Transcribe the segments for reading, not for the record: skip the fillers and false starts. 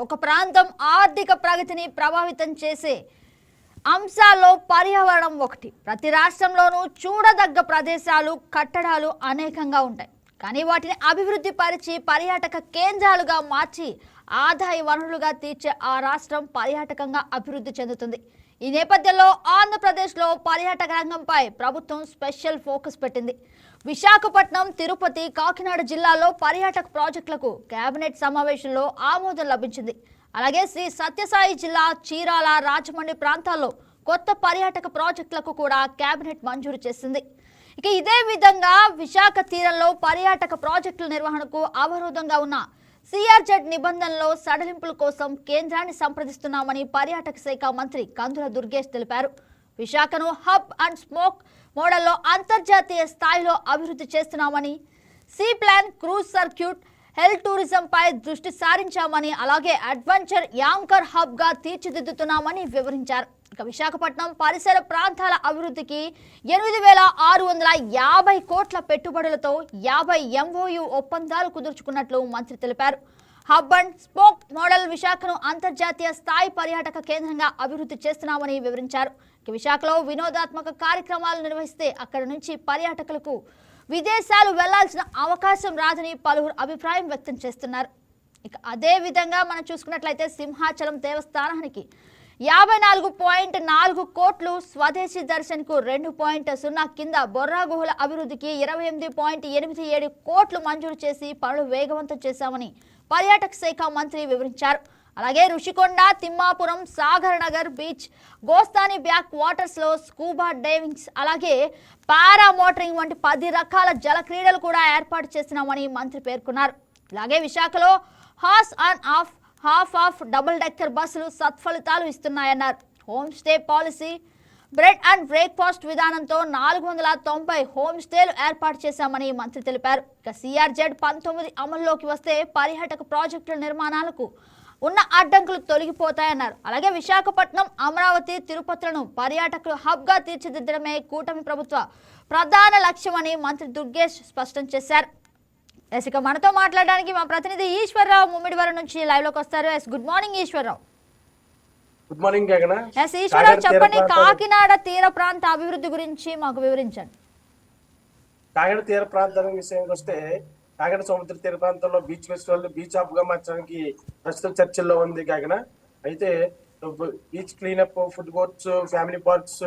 ఒక ప్రాంతం ఆర్థిక ప్రగతిని ప్రభావితం చేసే అంశాల్లో పర్యావరణం ఒకటి. ప్రతి రాష్ట్రంలోనూ చూడదగ్గ ప్రదేశాలు, కట్టడాలు అనేకంగా ఉంటాయి. కానీ వాటిని అభివృద్ధి పరిచి పర్యాటక కేంద్రాలుగా మార్చి ఆదాయ వనరులుగా తీర్చే ఆ రాష్ట్రం పర్యాటకంగా అభివృద్ధి చెందుతుంది. ఈ నేపథ్యంలో ఆంధ్రప్రదేశ్లో పర్యాటక రంగంపై ప్రభుత్వం స్పెషల్ ఫోకస్ పెట్టింది. విశాఖపట్నం, తిరుపతి, కాకినాడ జిల్లాల్లో పర్యాటక ప్రాజెక్టులకు కేబినెట్ సమావేశంలో ఆమోదం లభించింది. అలాగే శ్రీ సత్యసాయి జిల్లా చీరాల, రాజమండ్రి ప్రాంతాల్లో కొత్త పర్యాటక ప్రాజెక్టులకు కూడా కేబినెట్ మంజూరు చేసింది. ఇక ఇదే విధంగా విశాఖ తీరంలో పర్యాటక ప్రాజెక్టుల నిర్వహణకు అవరోధంగా ఉన్న సిఆర్జెడ్ నిబంధనలో సడలింపుల కోసం కేంద్రాన్ని సంప్రదిస్తున్నామని పర్యాటక శాఖ మంత్రి కందుల దుర్గేష్ తెలిపారు. విశాఖను హబ్ అండ్ స్పోక్ మోడల్లో అంతర్జాతీయ స్థాయిలో అభివృద్ధి చేస్తున్నామని, సీ ప్లాన్, క్రూజ్ సర్క్యూట్, హెల్ టూరిజంపై దృష్టి సారించామని, అలాగే అడ్వెంచర్ యాంకర్ హబ్గా తీర్చిదిద్దుతున్నామని వివరించారు. ఇక విశాఖపట్నం పరిసర ప్రాంతాల అభివృద్ధికి 8,650 కోట్ల పెట్టుబడులతో 50 MOU ఒప్పందాలు కుదుర్చుకున్నట్లు మంత్రి తెలిపారు. హబ్ అండ్ స్పోక్ మోడల్ విశాఖను అంతర్జాతీయ స్థాయి పర్యాటక కేంద్రంగా అభివృద్ధి చేస్తున్నామని వివరించారు. ఇక విశాఖలో వినోదాత్మక కార్యక్రమాలు నిర్వహిస్తే అక్కడి నుంచి పర్యాటకులకు విదేశాలు వెళ్లాల్సిన అవకాశం రాదని పలువురు అభిప్రాయం వ్యక్తం చేస్తున్నారు. ఇక అదే విధంగా మనం చూసుకున్నట్లయితే సింహాచలం దేవస్థానానికి 54.4 కోట్లు, స్వదేశీ దర్శన్కు 2.0 కింద బొర్రా గుహల అభివృద్ధికి 28.87 కోట్లు మంజూరు చేసి పనులు వేగవంతం చేశామని పర్యాటక శాఖ మంత్రి వివరించారు. అలాగే Rushikonda, Thimmapuram, Sagar Nagar beach, Gosthani backwaters లో స్కూబా డైవింగ్స్, అలాగే పారా మోటరింగ్ వంటి 10 రకాల జల క్రీడలు కూడా ఏర్పాటు చేస్తున్నామని మంత్రి పేర్కొన్నారు. అలాగే విశాఖలో హాఫ్ ఆఫ్ డబుల్ డెక్కర్ బస్సులు సత్ఫలితాలు ఇస్తున్నాయన్నారు. Home stay policy, bread and breakfast విధానంతో 490 హోమ్ స్టేలు ఏర్పాటు చేశామని మంత్రి తెలిపారు. ఇక సిఆర్జెడ్ 19 అమల్లోకి వస్తే పర్యాటక ప్రాజెక్టుల నిర్మాణాలకు ఉన్న అడ్డంకులు తొలగిపోతాయన్నారు. అలాగే విశాఖపట్నం, అమరావతి, తిరుపతులను పర్యాటకులు హబ్గా తీర్చిదిద్దడమే కూటమి ప్రభుత్వ ప్రధాన లక్ష్యమని మంత్రి దుర్గేష్ స్పష్టం చేశారు. ఇక మనతో మాట్లాడడానికి మా ప్రతినిధి ఈశ్వర్రావు ముమ్మిడివరం నుంచి లైవ్ లోకి వస్తారు. Good morning Eswar Rao. Good morning గగన. ఈశ్వర్రావు చెప్పండి, కాకినాడ తీర ప్రాంత అభివృద్ధి గురించి మాకు వివరించండి. కాకినాడ తీర ప్రాంతం విషయానికి వస్తే, కాకినాడ సముద్ర తీర ప్రాంతంలో బీచ్ ఫెస్టివల్ బీచ్ హబ్ గా మార్చడానికి ప్రస్తుతం చర్చల్లో ఉంది గగన. అయితే beach cleanup, food courts, family parks,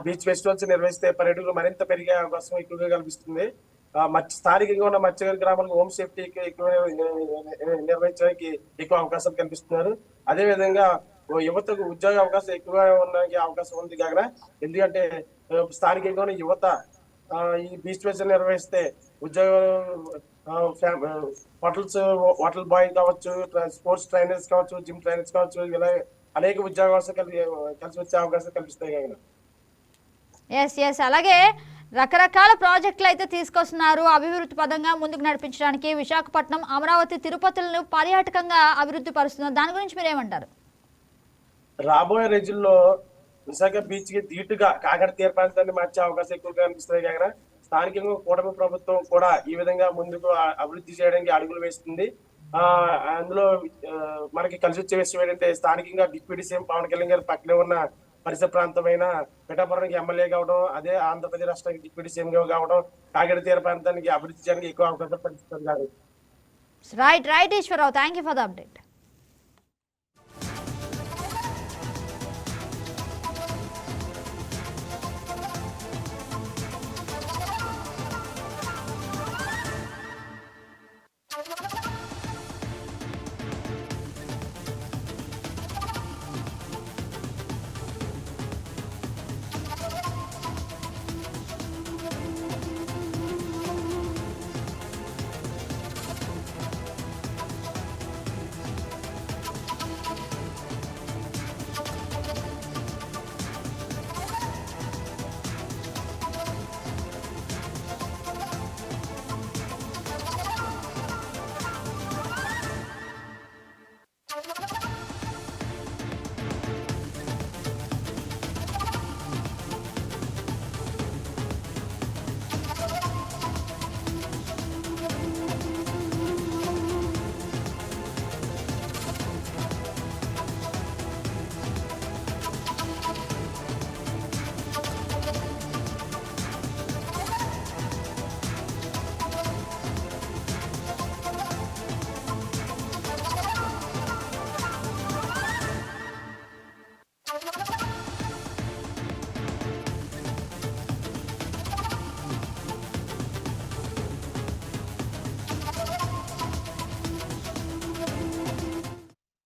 beach festivals నిర్వహిస్తే పర్యాటకులు మరింత పెరిగే అవకాశం ఎక్కువగా కనిపిస్తుంది. స్థానికంగా ఉన్న మత్స్యకార గ్రామాలకు హోమ్ సేఫ్టీకి ఎక్కువ నిర్వహించడానికి ఎక్కువ అవకాశాలు కల్పిస్తున్నారు. అదే విధంగా యువతకు ఉద్యోగ అవకాశం ఎక్కువగా ఉండడానికి అవకాశం ఉంది కాగా, ఎందుకంటే స్థానికంగా ఉన్న యువత ఈ బీచ్ ఫెస్టివల్ నిర్వహిస్తే హోటల్ బాయ్ కావచ్చు, స్పోర్ట్స్ ట్రైనర్స్ కావచ్చు, జిమ్ ట్రైనర్స్ కావచ్చు, ఇలా అనేక ఉద్యోగ అవకాశాలు కలిసి వచ్చే అవకాశం కల్పిస్తాయి కాగా. అలాగే రకరకాల ప్రాజెక్టులు అయితే తీసుకొస్తున్నారు అభివృద్ధి పదంగా ముందుకు నడిపించడానికి. విశాఖపట్నం, అమరావతి, తిరుపతులను పర్యాటకంగా అభివృద్ధి పరుస్తున్నారు. దాని గురించి మీరు ఏమంటారు? రాబోయే రోజుల్లో విశాఖ బీచ్ కి ధీటుగా కాకినాడ తీర ప్రాంతాన్ని మార్చే అవకాశం ఎక్కువగా కనిపిస్తాయి కాగా, స్థానికంగా కూటమి ప్రభుత్వం కూడా ఈ విధంగా ముందుకు అభివృద్ధి చేయడానికి అడుగులు వేస్తుంది. అందులో మనకి కలిసి వచ్చే విషయం ఏంటంటే, స్థానికంగా డిప్యూటీ సీఎం పవన్ కళ్యాణ్ గారు పక్కనే ఉన్న పరిసర ప్రాంతమైన పిఠాపురానికి ఎమ్మెల్యే కావడం, అదే ఆంధ్రప్రదేశ్ రాష్ట్రానికి డిప్యూటీ సీఎం కావడం కాకినాడ తీర ప్రాంతానికి అభివృద్ధి చేయడానికి ఎక్కువ అవకాశం కనిపిస్తుంది. Right Eswararao, thank you for the update.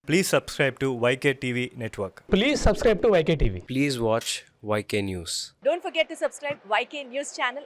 Please subscribe to YK TV Network. Please subscribe to YK TV. Please watch YK News. Don't forget to subscribe YK News channel